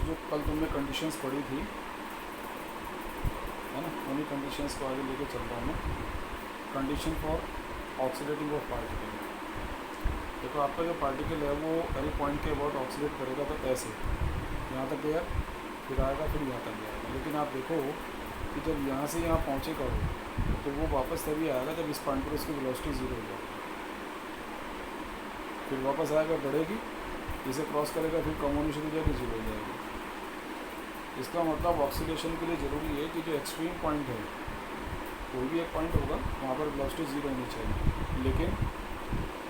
जो कल तुमने कंडीशंस पढ़ी थी, है ना, उन्हीं कंडीशंस को आगे लेके चल रहा हूँ मैं। Condition for oxidating of particle. देखो आपका जो पार्टिकल है वो एल पॉइंट के अबाउट ऑक्सीडेट करेगा तो ऐसे यहाँ तक गया, फिर आएगा, फिर यहाँ तक जाएगा। लेकिन आप देखो कि जब यहाँ से यहाँ पहुँचेगा वो, तो वो वापस तभी आएगा जब इस पॉइंट पर उसकी वेलोसिटी ज़ीरो हो जाएगी। फिर वापस आएगा, बढ़ेगी, इसे क्रॉस करेगा, फिर कम होनी शुरू हो जाएगी, जीरो हो जाएगी। इसका मतलब ऑक्सीडेशन के लिए ज़रूरी है कि जो एक्सट्रीम पॉइंट है, कोई भी एक पॉइंट होगा वहाँ पर वेलोसिटी ज़ीरो होनी चाहिए, लेकिन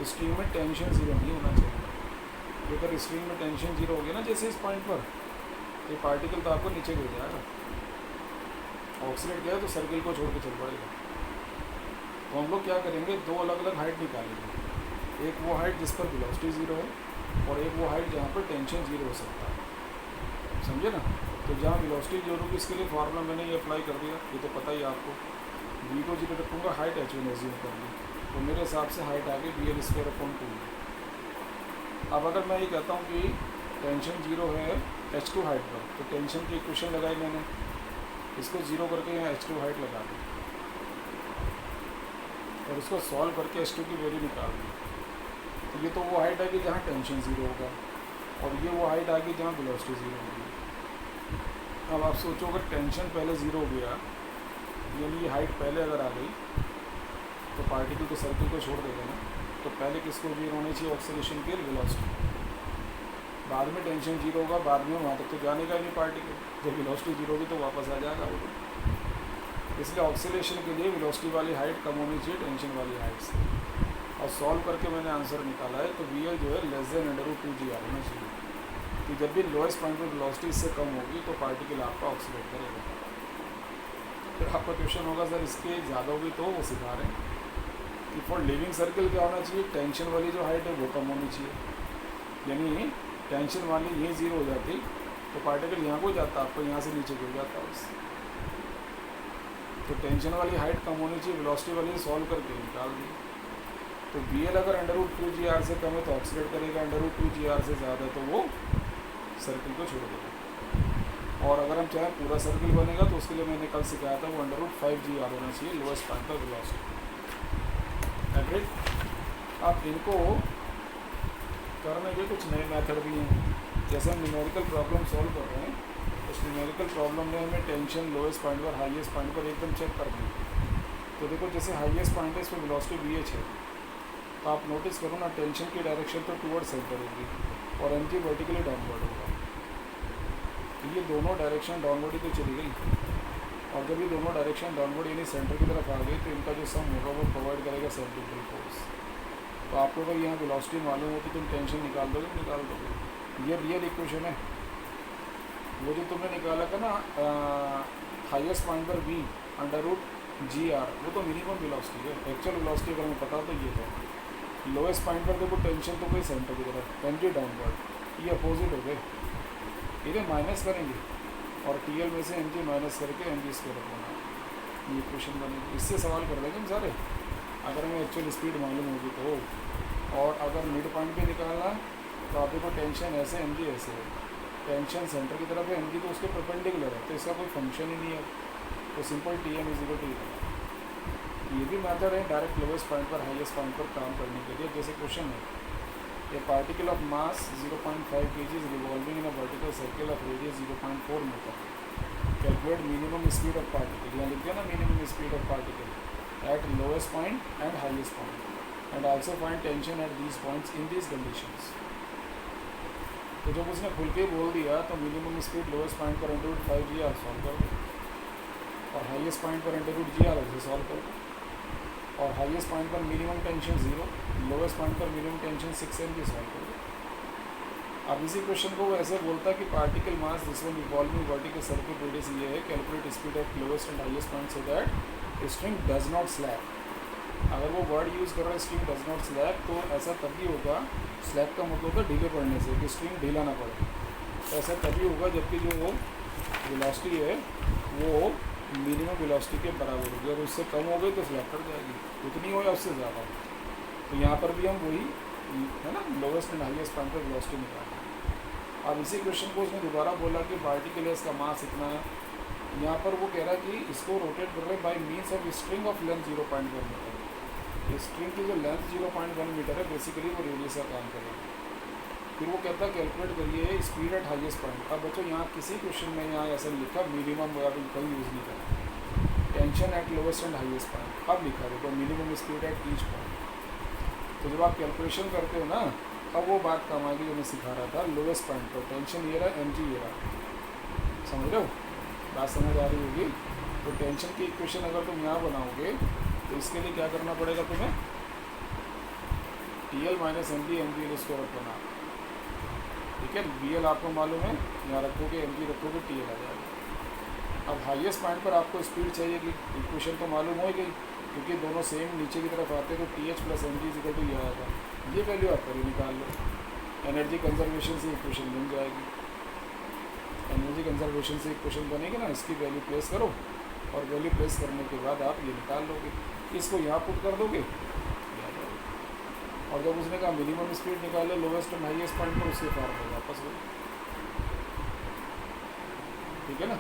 स्ट्रिंग में टेंशन ज़ीरो नहीं होना चाहिए। अगर स्ट्रिंग में टेंशन ज़ीरो हो गया ना जैसे इस पॉइंट पर, ये पार्टिकल तो आपको नीचे गिर जाएगा। ऑक्सीडेट गया तो सर्किल को छोड़ के चल पड़ेगा। तो हम लोग क्या करेंगे, दो अलग अलग हाइट निकालेंगे। एक वो हाइट जिस पर वेलोसिटी ज़ीरो है, और एक वो हाइट जहाँ पर टेंशन ज़ीरो हो सकता है, समझे ना। तो जहाँ वेलोसिटी ज़ीरो होगी इसके लिए फार्मूला मैंने ये अप्लाई कर दिया, ये तो पता ही आपको। v को जीरो रखूँगा, हाइट h में एज्यूम कर ली, तो मेरे हिसाब से हाइट आ गई bl²/2। अब अगर मैं ये कहता हूँ कि टेंशन ज़ीरो है h2 हाइट पर, तो टेंशन की इक्वेशन लगाई मैंने, इसको ज़ीरो करके यहाँ h2 हाइट लगा दी, और इसको सॉल्व करके h2 की वैल्यू निकाल दी। तो ये तो वो हाइट है कि जहाँ टेंशन ज़ीरो होगा, और ये वो हाइट आ गई जहाँ वेलोसिटी ज़ीरो होगी। अब आप सोचो अगर टेंशन पहले ज़ीरो हो गया, यानी ये हाइट पहले अगर आ गई, तो पार्टिकल तो सर्किल को छोड़ देगा ना। तो पहले किसको जीरो होनी चाहिए ऑक्सीडेशन के, वेलोसिटी। बाद में टेंशन जीरो होगा, बाद में वहाँ तक तो जाने का नहीं पार्टिकल। जब वेलोसिटी जीरो होगी तो वापस आ जाएगा वो। इसलिए ऑक्सीडेशन के लिए वेलोसिटी वाली हाइट कम होनी चाहिए टेंशन वाली हाइट से। और सॉल्व करके मैंने आंसर निकाला है, तो VL जो है <2GR होना चाहिए, कि जब भी लोएस्ट पॉइंट पर वेलोसिटी इससे कम होगी तो पार्टिकल आपका ऑक्सीडेट करेगा। फिर आपका क्वेश्चन होगा सर इसके ज़्यादा होगी, तो वो सिखा रहे हैं कि फॉर लिविंग सर्किल क्या होना चाहिए, टेंशन वाली जो हाइट है वो कम होनी चाहिए। यानी टेंशन वाली ये ज़ीरो हो जाती तो पार्टिकल यहाँ को जाता, आपको यहाँ से नीचे गिर जाता बस। तो टेंशन वाली हाइट कम होनी चाहिए, वेलोसिटी वाली सॉल्व करके निकाल दी। तो VL अगर √2GR से कम है तो ऑक्सीडेट करेगा, √2GR से ज़्यादा है तो वो सर्किल को छोड़ देगा। और अगर हम चाहें पूरा सर्किल बनेगा तो उसके लिए मैंने कल सिखाया था वो √5GR होना चाहिए, लोएस्ट पॉइंट पर वेलोसिटी। एग्रीड। अब इनको करने के कुछ नए मेथड भी हैं। जैसे हम न्यूमेरिकल प्रॉब्लम सॉल्व कर रहे हैं, उस न्यूमेरिकल प्रॉब्लम में हमें टेंशन लोएस्ट पॉइंट पर हाईएस्ट पॉइंट पर एकदम चेक करनी है। तो देखो जैसे हाईएस्ट पॉइंट है, इस पर वेलोसिटी VH है, तो आप नोटिस करो ना, टेंशन की डायरेक्शन तो टूवर्ड सेंटर होगी और mg वर्टिकली डाउनवर्ड होगा। तो ये दोनों डायरेक्शन डाउनवर्ड ही तो चली गई, और जब ये दोनों डायरेक्शन डाउनवर्ड यानी सेंटर की तरफ आ गई तो इनका जो सम होगा वो प्रोवाइड करेगा सेंट्रीफ्यूगल फोर्स। तो आपको अगर यहाँ वेलोसिटी मालूम हो तो तुम टेंशन निकाल दोगे। ये रियल इक्वेशन है। वो जो तुमने निकाला था ना हाईएस्ट पॉइंट पर V√GR, वो तो मिनिमम वेलोसिटी है। एक्चुअल वेलोसिटी अगर मैं पता तो ये है। लोएस्ट पॉइंट पर देखो टेंशन तो गई सेंटर की तरफ, mg डाउनवर्ड, ये अपोजिट हो गए, इन्हें माइनस करेंगे और TL में से mg माइनस करके mg² रखना, ये इक्वेशन बनेगी। इससे सवाल कर देंगे हम सारे, अगर हमें एक्चुअल स्पीड मालूम होगी तो। और अगर मिड पॉइंट भी निकालना तो आप देखो टेंशन ऐसे, mg ऐसे है, टेंशन सेंटर की तरफ है, mg तो उसके परपेंडिकुलर है, तो इसका कोई फंक्शन ही नहीं है। तो सिंपल Tm = T। ये भी मेथड है डायरेक्ट लोएस्ट पॉइंट पर हाईएस्ट पॉइंट पर काम करने के लिए। जैसे क्वेश्चन है, a particle of mass 0.5 kg revolving in a vertical circle of radius 0.4 metre, calculate minimum speed of particle. यहाँ लिख दिया ना minimum speed of particle at lowest point and highest point, and also find tension at these points in these conditions. तो जब उसने खुल के बोल दिया तो मिनिमम स्पीड लोएस्ट पॉइंट पर √5GR सॉल्व कर दो, और हाईएस्ट पॉइंट पर √GR उसे सॉल्व कर दो, और हाईएस्ट पॉइंट पर मिनिमम टेंशन 0, लोएस्ट पॉइंट पर मिनिमम टेंशन 6 mg सॉल्व कर दो। अब इसी क्वेश्चन को वो ऐसे बोलता है कि particle mass this one revolving vertical circle radius ये है, calculate speed at lowest and highest point so that string does not slap. अगर वो वर्ड यूज़ कर रहा है स्ट्रिंग डज नॉट स्लैप, तो ऐसा तभी होगा, स्लैप का मतलब होता है ढीले पड़ने से, कि स्ट्रिंग ढीला ना पड़े। तो ऐसा तभी होगा जबकि जो वो वेलोसिटी है वो मिनिमम वेलोसिटी के बराबर होगी, और उससे कम हो गई तो स्लैप कर जाएगी, उतनी हो या उससे ज़्यादा। तो यहाँ पर भी हम वही है ना, लोवेस्ट एंड हाईएस्ट पॉइंट पर वेलोसिटी निकालेंगे। अब इसी क्वेश्चन को उसने दोबारा बोला कि पार्टिकल है, इसका मास इतना है। यहाँ पर वो कह रहा है कि इसको रोटेट कर रहे हैं by means of string of length 0.1 metre. ये स्ट्रिंग की जो लेंथ 0.1 मीटर है बेसिकली वो रेडियस का काम करेगी। फिर वो कहता है कैलकुलेट करिए स्पीड एट हाईएस्ट पॉइंट। अब बच्चों यहाँ किसी क्वेश्चन में यहाँ ऐसा लिखा मिनिमम या कहीं यूज़ नहीं करा, tension eight lowest and highest point. अब लिखा देखो minimum speed at each point. तो जब आप कैलकुलेशन करते हो ना, अब वो बात काम आएगी जो मैं सिखा रहा था। लोवेस्ट पॉइंट पर टेंशन ये रहा, mg ये रहा, समझ रहे हो, बात समझ आ रही होगी। तो टेंशन की इक्वेशन अगर तुम यहाँ बनाओगे तो इसके लिए क्या करना पड़ेगा तुम्हें, TL माइनस mg स्क्वायर बना, ठीक है। BL आपको मालूम है, यहाँ रखोगे mg रखोगे TL आ जाएगा। अब हाईएस्ट पॉइंट पर आपको स्पीड चाहिएगी, इक्वेशन तो मालूम हो गई क्योंकि दोनों सेम नीचे की तरफ आते हैं, तो TH plus mg equal to ये आएगा। ये वैल्यू आप करिए निकाल लो, एनर्जी कंजर्वेशन से इक्वेशन बन जाएगी। एनर्जी कंजर्वेशन से इक्वेशन बनेगी ना, इसकी वैल्यू प्लेस करो और वैल्यू प्लेस करने के बाद आप ये निकाल लोगे, इसको यहाँ पुट कर दोगे, ये आ जाएगा। और जब उसने कहा मिनिमम स्पीड निकालो लोवेस्ट एंड हाईएस्ट पॉइंट पर, उसके फार्मूले वापस हो, ठीक है ना।